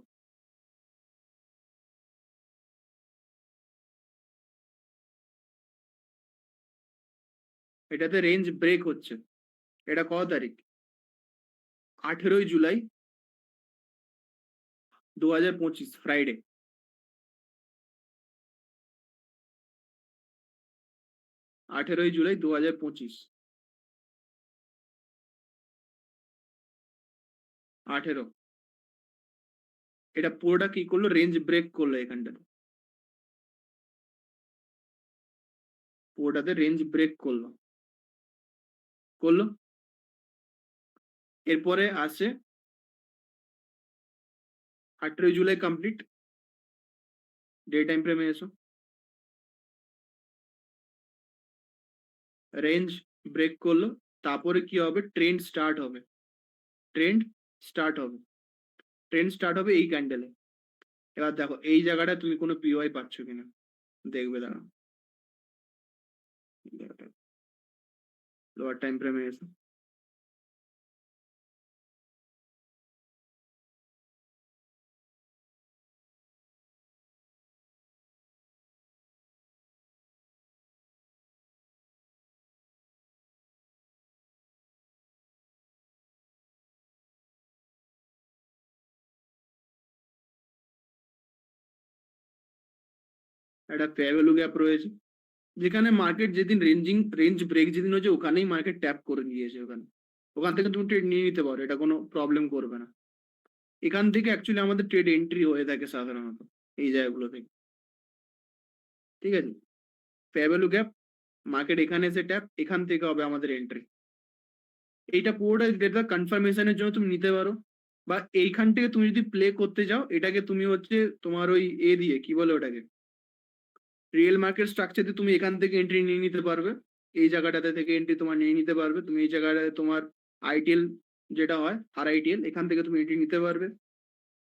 এটাতে রেঞ্জ ব্রেক হচ্ছে। এটা কত তারিখ? 18ই জুলাই 2025, ফ্রাইডে। 18ই জুলাই 2025, 18। এটা পুরোটা কি করলো? রেঞ্জ ব্রেক করলো এখানটাতে, পুরোটাতে রেঞ্জ ব্রেক করলো, করলো। এরপরে আসে 18ই জুলাই কমপ্লিট, ডে টাইম ফ্রেমে এসো, রেঞ্জ ব্রেক করলো। তারপরে কি হবে? ট্রেন্ড স্টার্ট হবে, ট্রেন্ড স্টার্ট হবে, ট্রেন্ড স্টার্ট হবে এই ক্যান্ডেলে। এবার দেখো এই জায়গাটা তুমি কোনো পিওয়াই পাচ্ছ কিনা, দেখবে দাঁড়া, লোয়ার টাইম ফ্রেমে এসো, একটা ফেয়ার ভ্যালু গ্যাপ রয়েছে, যেখানে মার্কেট যেদিন রেঞ্জ ব্রেক যেদিন হয়েছে, ওখানেই মার্কেট ট্যাপ করে দিয়েছে ওখানে, ওখান থেকে তুমি ট্রেড নিয়ে নিতে পারো, এটা কোনো প্রবলেম করবে না। এখান থেকে অ্যাকচুয়ালি আমাদের ট্রেড এন্ট্রি হয়ে থাকে সাধারণত, এই জায়গাগুলো থেকে। ঠিক আছে, ফেয়ার ভ্যালু গ্যাপ, মার্কেট এখানে এসে ট্যাপ, এখান থেকে হবে আমাদের এন্ট্রি। এইটা পুরোটা ডেটা কনফার্মেশনের জন্য তুমি নিতে পারো, বা এইখান থেকে তুমি যদি প্লে করতে যাও, এটাকে তুমি হচ্ছে তোমার ওই দিয়ে কি বলে ওটাকে, রিয়েল মার্কেট স্ট্রাকচার দিয়ে তুমি এখান থেকে এন্ট্রি নিয়ে নিতে পারবে। এই জায়গাটাতে থেকে এন্ট্রি তোমার নিয়ে নিতে পারবে, তুমি এই জায়গাটাতে তোমার আইটিএল যেটা হয়, আর আইটিএল, এখান থেকে তুমি এন্ট্রি নিতে পারবে।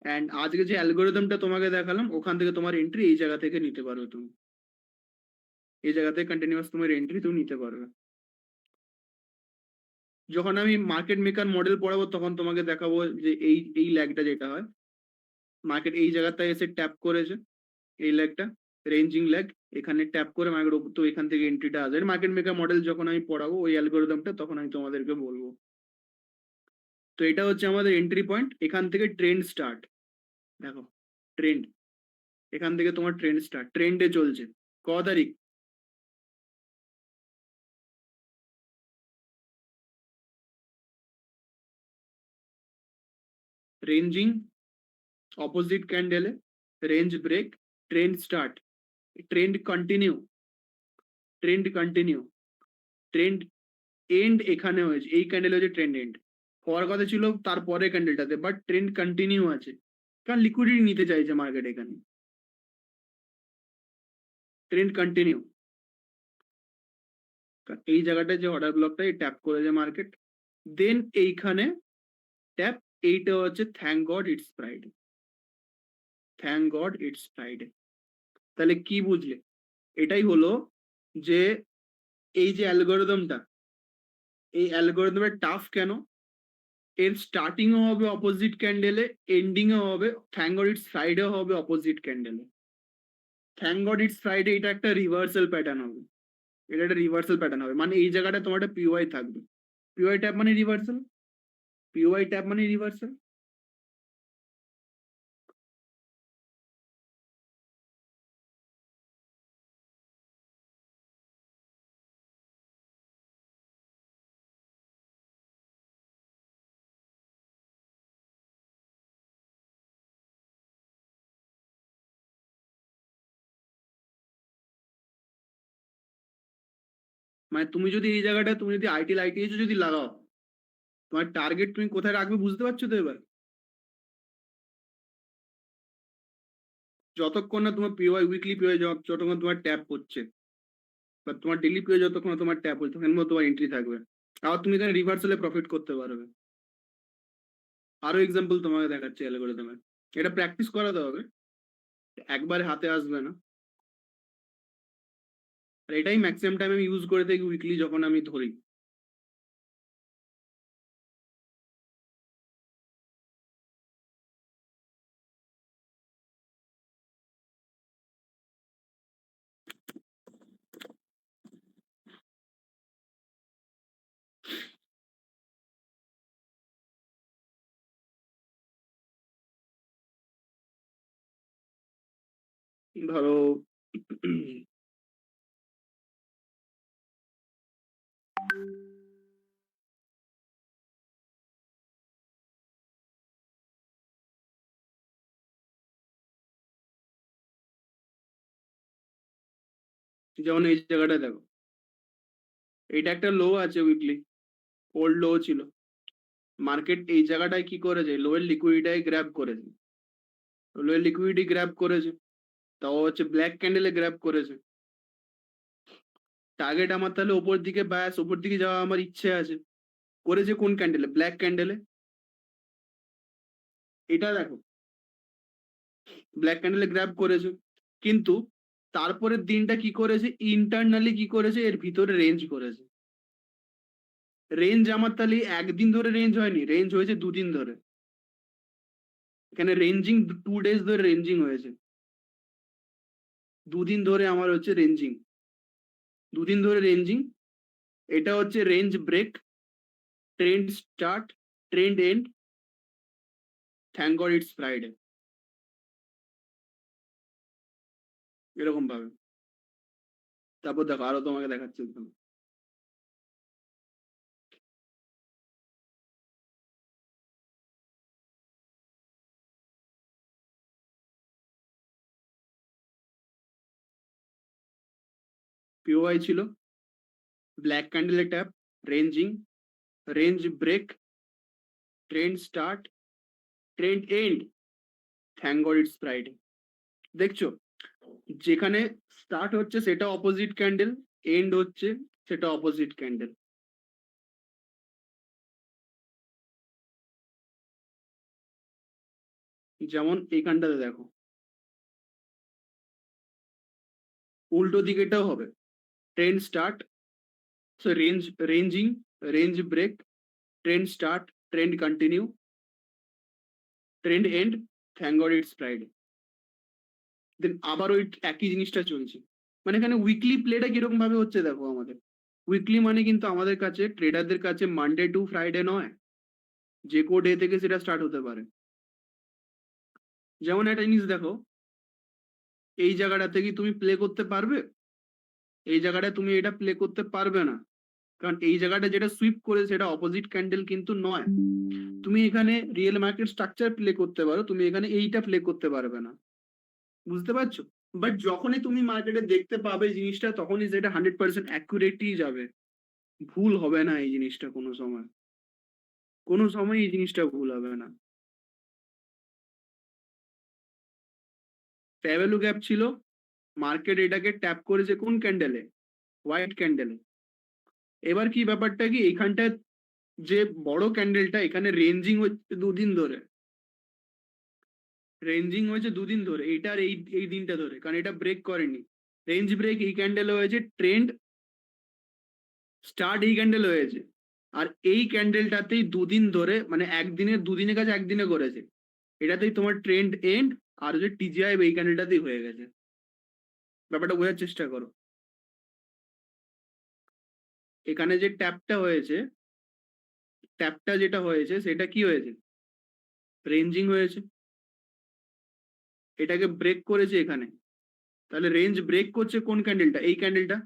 অ্যান্ড আজকে যে অ্যালগরিদমটা তোমাকে দেখালাম ওখান থেকে তোমার এন্ট্রি এই জায়গা থেকে নিতে পারবে তুমি। এই জায়গা থেকে কন্টিনিউয়াস তোমার এন্ট্রি তুমি নিতে পারবে। যখন আমি মার্কেট মেকার মডেল পড়াবো তখন তোমাকে দেখাবো যে এই ল্যাগটা যেটা হয়, মার্কেট এই জায়গাটায় এসে ট্যাপ করেছে, এই ল্যাগটা রেঞ্জিং ল্যাগ, এখানে ট্যাপ করে মার্কেট তো এখান থেকে এন্ট্রিটা আসবে। মার্কেট মেকার মডেল যখন আমি পড়াবো ওই অ্যালগরিদমটা তখন আমি তোমাদেরকে বলবো। তো এটা হচ্ছে আমাদের এন্ট্রি পয়েন্ট, এখান থেকে ট্রেন্ড স্টার্ট। দেখো ট্রেন্ড, এখান থেকে তোমার ট্রেন্ড স্টার্ট, ট্রেন্ডে চলছে ক তারিখ, রেঞ্জিং, অপোজিট ক্যান্ডেলে range break, trend start, trend continue, trend continue, trend end এখানে হয়েছে, এই ক্যান্ডেল হচ্ছে ট্রেন্ড এন্ড। হওয়ার কথা ছিল তারপরে ক্যান্ডেলটাতে, বাট ট্রেন্ড কন্টিনিউ আছে কারণ লিকুইডিটি নিতে চাইছে মার্কেট এখানে। ট্রেন্ড কন্টিনিউ, এই জায়গাটায় যে অর্ডার ব্লকটা ট্যাপ করেছে মার্কেট, দেন এইখানে ট্যাপ, এইটা হচ্ছে thank God it's Friday, thank God it's Friday. তাহলে কি বুঝলে? এটাই হলো যে এই যে অ্যালগরিদমটা, এই অ্যালগরিদমের টাফ কেন, এর স্টার্টিংও হবে অপোজিট ক্যান্ডেলে, এন্ডিংও হবে থ্যাংক গড ইটস ফ্রাইডে হবে অপোজিট ক্যান্ডেলে। থ্যাংক গড ইটস ফ্রাইডে এটা একটা রিভার্সাল প্যাটার্ন হবে, এটা একটা রিভার্সাল প্যাটার্ন হবে, মানে এই জায়গাটা তোমার একটা পিওয়াই থাকবে। পিওয়াই ট্যাপ মানে রিভার্সাল, পিওয়াই ট্যাপ মানে রিভার্সাল। মানে তুমি যদি এই জায়গাটা তুমি যদি আইটি লাইটিএস যদি লাগাও, তোমার টার্গেট তুমি কোথায় রাখবে বুঝতে পারছো তো এবার? যতক্ষণ না তোমার পিওয়াই উইকলি পিওয়াই যতক্ষণ তোমার ট্যাপ হচ্ছে, বা তোমার ডেইলি পিওয়াই যতক্ষণ না তোমার ট্যাপ হচ্ছে তখন তোমার এন্ট্রি থাকবে, আবার তুমি এখানে রিভার্সালে প্রফিট করতে পারবে। আরো এক্সাম্পল তোমাকে দেখাচ্ছি অ্যালগরিদমের, এটা প্র্যাকটিস করাতে হবে, একবারে হাতে আসবে না। আর এটাই ম্যাক্সিমাম টাইম আমি ইউজ করে থাকি উইকলি যখন আমি ধরি। ধরো যেমন এই জায়গাটা দেখো, এটা একটা লো আছে উইকলি, ওল্ড লো ছিল, মার্কেট এই জায়গাটায় কি করেছে, লোয়ের লিকুইডিটি গ্র্যাব করেছে, লোয়ের লিকুইডিটি গ্র্যাব করেছে, তাও হচ্ছে ব্ল্যাক ক্যান্ডেলে গ্র্যাব করেছে। টার্গেট আমার তাহলে ওপর দিকে ব্যাস ওপর দিকে যাওয়া আমার ইচ্ছে আছে, করেছে কোন ক্যান্ডেলে, ব্ল্যাক ক্যান্ডেলে। এটা দেখো ব্ল্যাক ক্যান্ডেলে গ্র্যাব করেছে, কিন্তু তারপরের দিনটা কি করেছে, ইন্টারনালি কি করেছে, এর ভিতরে রেঞ্জ করেছে। রেঞ্জ আমার তাহলে একদিন ধরে রেঞ্জ হয়নি, রেঞ্জ হয়েছে দুদিন ধরে, এখানে রেঞ্জিং 2 days ধরে রেঞ্জিং হয়েছে, দুদিন ধরে আমার হচ্ছে রেঞ্জিং, দুদিন ধরে রেঞ্জিং। এটা হচ্ছে range break, trend start, trend end, thank God it's Friday, এরকম ভাবে। তারপর দেখো আরো তোমাকে দেখাচ্ছি, পিওআই ছিল, ব্ল্যাক ক্যান্ডেলে tap, ranging, range break, trend start, trend end, thank God it's Friday. দেখছো যেখানে স্টার্ট হচ্ছে সেটা অপোজিট ক্যান্ডেল, এন্ড হচ্ছে সেটা অপোজিট ক্যান্ডেল। যেমন এইখানটাতে দেখো, উল্টো দিকেটাও হবে। Trend start, so ranging, range break, trend start, trend continue, trend end, thank God it's Friday. Then আবার ওই একই জিনিসটা চলছে। মানে এখানে উইকলি প্লেটা কিরকম ভাবে হচ্ছে দেখো আমাদের। উইকলি মানে কিন্তু আমাদের কাছে, ট্রেডারদের কাছে, মানডে টু ফ্রাইডে নয়, যে কো ডে থেকে সেটা স্টার্ট হতে পারে। যেমন একটা জিনিস দেখো, এই জায়গাটা কি তুমি প্লে করতে পারবে? এই জায়গাটা তুমি এটা প্লে করতে পারবে না, কারণ এই জায়গাটা যেটা সুইপ করে সেটা অপোজিট ক্যান্ডেল কিন্তু নয়। তুমি এখানে রিয়েল মার্কেট স্ট্রাকচার প্লে করতে পারো, তুমি এখানে এইটা প্লে করতে পারবে না। বুঝতে পারছো? বাট যখনই তুমি মার্কেটে দেখতে পাবে জিনিসটা, তখনই সেটা 100% অ্যাকুরেটই যাবে। ভুল হবে না এই জিনিসটা কোনো সময়। কোনো সময় এই জিনিসটা ভুল হবে না। ফেয়ার ভ্যালু গ্যাপ ছিল, মার্কেট এটাকে ট্যাপ করেছে কোন ক্যান্ডেলে? হোয়াইট ক্যান্ডেলে। এবার কি ব্যাপারটা কি, এইখানটায় যে বড় ক্যান্ডেলটা এখানে রেঞ্জিং হচ্ছে দুদিন ধরে, রেঞ্জিং হয়েছে দুদিন ধরে, এইটার এই এই দিনটা ধরে, কারণ এটা ব্রেক করেনি। রেঞ্জ ব্রেক এই ক্যান্ডেল হয়েছে, ট্রেন্ড স্টার্ট এই ক্যান্ডেল হয়েছে। আর এই ক্যান্ডেলটাতেই দুদিন ধরে, মানে একদিনের, দুদিনের কাছে একদিনে করেছে, এটাতেই তোমার ট্রেন্ড এন্ড, আর যে টিজিআই এই ক্যান্ডেলটাতেই হয়ে গেছে। ব্যাপারটা বোঝার চেষ্টা করো। এখানে যে ট্যাপটা হয়েছে, ট্যাপটা যেটা হয়েছে সেটা কি হয়েছে? রেঞ্জিং হয়েছে, এটাকে ব্রেক করেছে এখানে। তাহলে রেঞ্জ ব্রেক করছে কোন ক্যান্ডেলটা? এই ক্যান্ডেলটা।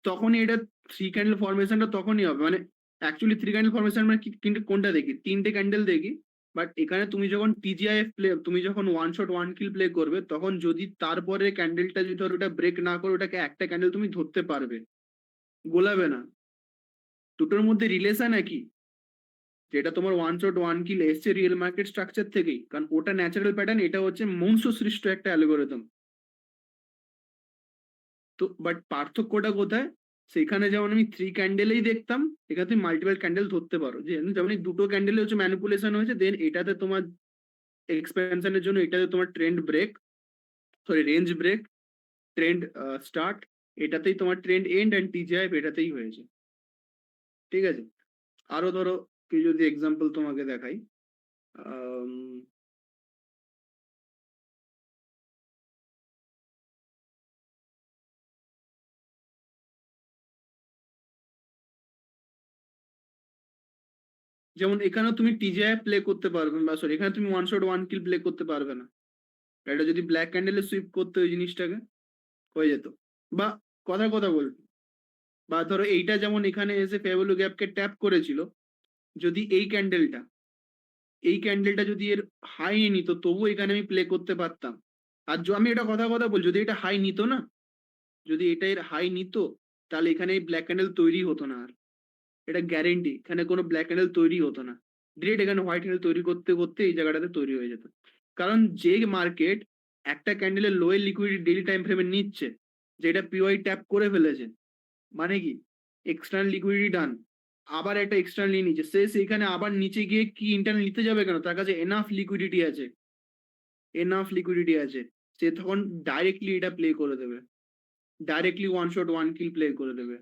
তখনই এটা থ্রি ক্যান্ডেল ফরমেশনটা তখনই হবে, মানে অ্যাকচুয়ালি থ্রি ক্যান্ডেল ফরমেশন মানে কিন্তু কোনটা দেখি, তিনটে ক্যান্ডেল দেখি। বাট এখানে তুমি যখন টিজিআইএফ প্লে, তুমি যখন ওয়ান শট ওয়ান কিল প্লে করবে, তখন যদি তারপরে ক্যান্ডেলটা যদি ধর ওটা ব্রেক না করে, ওটাকে একটা ক্যান্ডেল তুমি ধরতে পারবে, গোলাবে না। দুটোর মধ্যে রিলেশন একই, যেটা তোমার ওয়ান শট ওয়ান কিল এসছে রিয়েল মার্কেট স্ট্রাকচার থেকেই, কারণ ওটা ন্যাচারাল প্যাটার্ন, এটা হচ্ছে মনুষ্য সৃষ্ট একটা অ্যালগোরিদম। তো বাট পার্থক্যটা কোথায়? সেখানে যেমন আমি থ্রি ক্যান্ডেলেই দেখতাম, এখানে তুমি মাল্টিপল ক্যান্ডেল ধরতে পারো, যে যেমন এই দুটো ক্যান্ডেলে হচ্ছে ম্যানিপুলেশন হয়েছে, দেন এটাতে তোমার এক্সপেনশনের জন্য এটাতে তোমার trend break, sorry range break, trend start, এটাতেই তোমার ট্রেন্ড এন্ড অ্যান্ড টিজিআই এটাতেই হয়েছে। ঠিক আছে? আরো ধরো কি যদি এক্সাম্পল তোমাকে দেখাই, আম, যেমন এখানেও তুমি টিজিআই প্লে করতে পারবে, বা সরি এখানে তুমি ওয়ান শট ওয়ান কিল প্লে করতে পারবে না। এটা যদি ব্ল্যাক ক্যান্ডেলে সুইপ করতে ওই জিনিসটাকে, হয়ে যেত। বা কথা কথা বলবো, বা ধরো এইটা যেমন এখানে এসে ফেয়ার ভ্যালু গ্যাপকে ট্যাপ করেছিল, যদি এই ক্যান্ডেলটা যদি এর হাই নিত, তবু এখানে আমি প্লে করতে পারতাম। আর আমি এটা কথা কথা বল, যদি এটা হাই নিত না, যদি এটা এর হাই নিত, তাহলে এখানে এই ব্ল্যাক ক্যান্ডেল তৈরি হতো না আর। এটা গ্যারেন্টি, এখানে কোনো ব্ল্যাক ক্যান্ডেল তৈরি হতো না। ডিরেক্ট এখানে হোয়াইট ক্যান্ডেল তৈরি করতে করতে এই জায়গাটাতে তৈরি হয়ে যেত। কারণ যে মার্কেট একটা ক্যান্ডেলের লোয়ের লিকুইডিটি ডেইলি টাইম ফ্রেমে নিচ্ছে, যেটা পিওয়াই ট্যাপ করে ফেলেছে, মানে কি এক্সটার্নাল লিকুইডিটি ডান, আবার একটা এক্সটার্নাল নিয়ে নিচ্ছে, সে সেইখানে আবার নিচে গিয়ে কি ইন্টারনাল নিতে যাবে কেন? তার কাছে এনাফ লিকুইডিটি আছে, এনাফ লিকুইডিটি আছে। সে তখন ডাইরেক্টলি এটা প্লে করে দেবে, ডাইরেক্টলি ওয়ান শট ওয়ান কিল প্লে করে দেবে,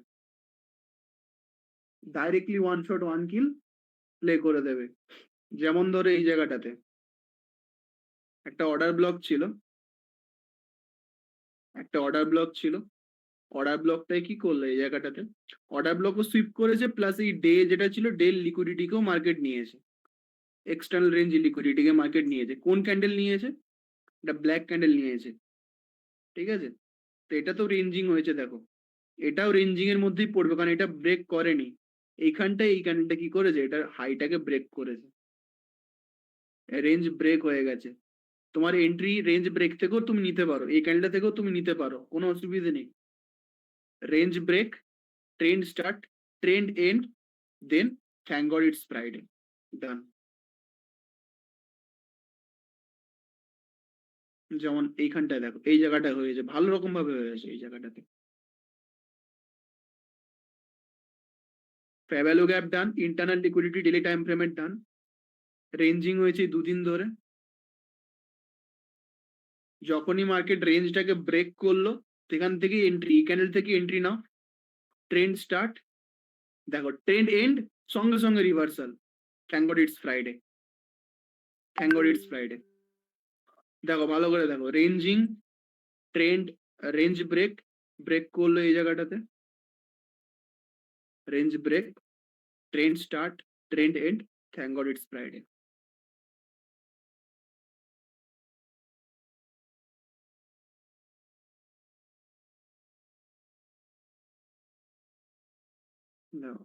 ডাইরেক্টলি ওয়ান শট ওয়ান কিল প্লে করে দেবে। যেমন ধরো এই জায়গাটাতে একটা অর্ডার ব্লক ছিল, একটা অর্ডার ব্লক ছিল, অর্ডার ব্লকটাই কি করলো এই জায়গাটাতে, অর্ডার ব্লকও সুইপ করেছে, প্লাস এই ডে যেটা ছিল ডে লিকুইডিটিকেও মার্কেট নিয়েছে, এক্সটার্নাল রেঞ্জ লিকুইডিটিকে মার্কেট নিয়েছে। কোন ক্যান্ডেল নিয়েছে? এটা ব্ল্যাক ক্যান্ডেল নিয়েছে। ঠিক আছে? তো এটা তো রেঞ্জিং হয়েছে দেখো, এটাও রেঞ্জিং এর মধ্যেই পড়বে, কারণ এটা ব্রেক করেনি। এইখানটায় এই ক্যান্ডেলটা কি করেছে, এটা হাইটাকে ব্রেক করেছে, রেঞ্জ ব্রেক হয়ে গেছে। তোমার এন্ট্রি রেঞ্জ ব্রেক থেকেও তুমি নিতে পারো, এই ক্যান্ডেলটা থেকেও তুমি নিতে পারো, কোনো অসুবিধা নেই। Range break, trend start, trend end, then thank God it's Friday, done. যেমন এইখানটায় দেখো, এই জায়গাটা হয়েছে, ভালো রকম ভাবে হয়েছে এই জায়গাটাতে। ফেয়ার ভ্যালু গ্যাপ ডান, ইন্টারনাল লিকুইডিটি ডেইলি টাইম ফ্রেমের ডান, রেঞ্জিং হয়েছে দুদিন ধরে, যখনই মার্কেট রেঞ্জটাকে ব্রেক করলো সেখান থেকে এন্ট্রি, এই ক্যান্ডেল থেকে এন্ট্রি নাও, ট্রেন্ড স্টার্ট, দেখো ট্রেন্ড এন্ড, সঙ্গে সঙ্গে reversal. Thank God it's Friday, thank God it's Friday. দেখো ভালো করে দেখো, ranging, trend, range break, break করলো এই জায়গাটাতে, range break, trend start, trend end, thank God it's Friday. দেখো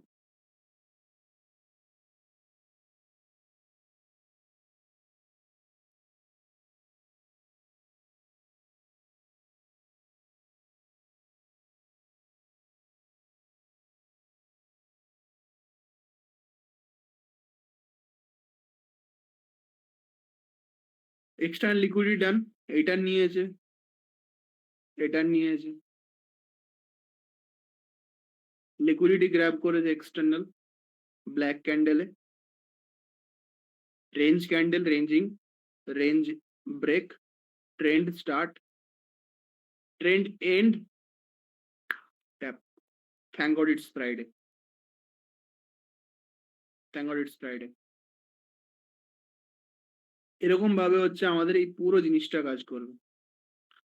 এক্সটার্নাল লিকুইডিটি ডান, এটা নিয়েছে, এটা নিয়েছে, লিকুইডিটি গ্র্যাব করেছে এক্সটার্নাল ব্ল্যাক ক্যান্ডেলে, range candle, ranging, range break, trend start, trend end, tap, thank God it's Friday, thank God it's Friday. এরকম ভাবে হচ্ছে আমাদের এই পুরো জিনিসটা কাজ করবে।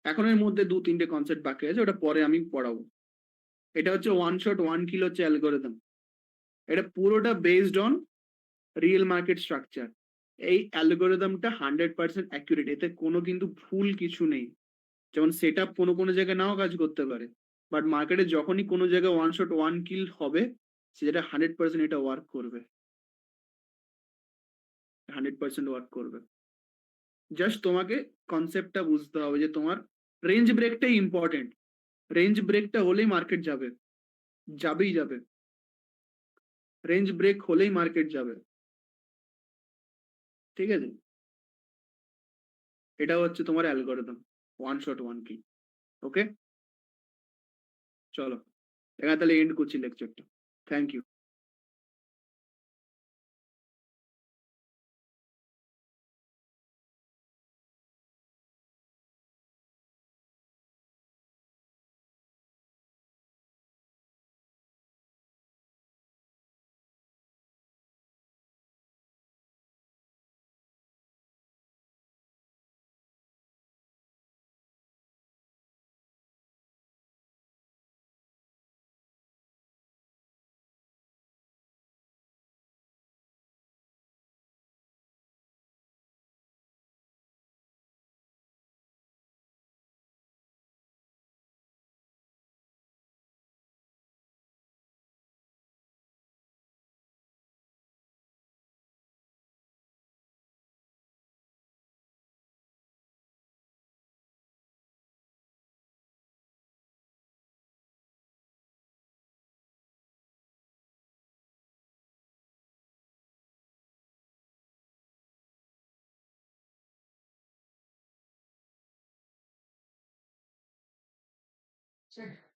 এখন এর মধ্যে 2-3টে কনসেপ্ট বাকি আছে, ওটা পরে আমি পড়াবো। এটা হচ্ছে ওয়ান শট ওয়ান কিল হচ্ছে অ্যালগোরিদম। এটা পুরোটা based on real market structure. এই অ্যালগোরিদমটা 100% অ্যাকুরেট, এতে কোনো কিন্তু ভুল কিছু নেই। যেমন সেট আপ কোনো কোনো জায়গায় নাও কাজ করতে পারে, বাট মার্কেটে যখনই কোনো জায়গায় ওয়ান শট ওয়ান কিল হবে, সেটা 100% এটা ওয়ার্ক করবে, 100% ওয়ার্ক করবে। জাস্ট তোমাকে কনসেপ্টটা বুঝতে হবে যে তোমার রেঞ্জ ব্রেকটাই ইম্পর্টেন্ট। রেঞ্জ ব্রেকটা হলেই মার্কেট যাবে, যাবেই যাবে, রেঞ্জ ব্রেক হলেই মার্কেট যাবে, ঠিক আছে? এটা হচ্ছে তোমার অ্যালগোরিদম, ওয়ান শট ওয়ান কিল। ওকে, চলো এখানে তাহলে এন্ড করছি লেকচারটা। Thank you. Sure.